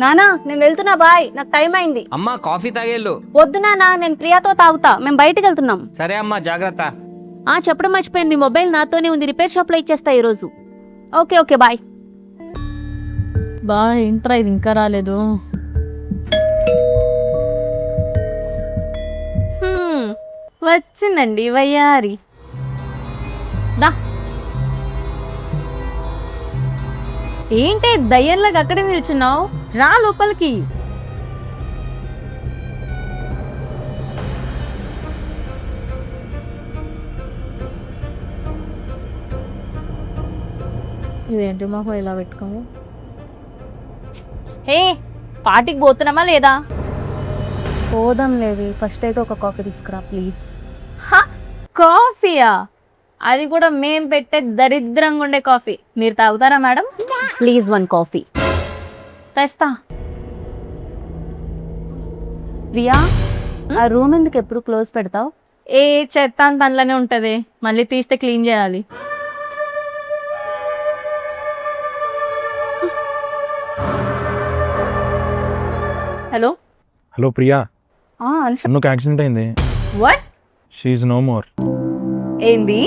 నానా నేను వెళ్తున్నా బాయ్, నాకు టైం అయింది. అమ్మా కాఫీ తాగేళ్ళు. వద్దు నానా, నేను ప్రియాతో తాగుతా, మేము బయటికి వెళ్తున్నాం. సరే అమ్మా జాగ్రత్త. చెప్పడం మర్చిపోయాను, మీ మొబైల్ నాతోనే ఉంది, రిపేర్ షాప్లో ఇచ్చేస్తా ఈరోజు. Okay okay bye. బాయ్, ఏంట్రా ఇది ఇంకా రాలేదు? వచ్చిందండి వయ్యారి. దా. ఏంటి దయ్యంలాగా అక్కడే నిల్చున్నావు? రా లోపలికి. ఇదేంటి మాకు ఇలా పెట్టుకోము? హే, పార్టీకి పోతున్నామా లేదా? పోదాం లేవి, ఫస్ట్ అయితే ఒక కాఫీ తీసుకురా ప్లీజ్. కాఫీయా? అది కూడా మేం పెట్టే దరిద్రంగా ఉండే కాఫీ. మీరు తాగుతారా మేడం? Please 1 coffee. తెస్తా. ప్రియా, ఆ రూమ్ ఎందుకు ఎప్పుడు క్లోజ్ పెడతావు? ఏ చెత్త అంత అందులోనే ఉంటుంది, మళ్ళీ తీస్తే క్లీన్ చేయాలి. Hello hello Priya, Anshu. అన్నకు యాక్సిడెంట్ అయింది. What? She is no more. ఏంది?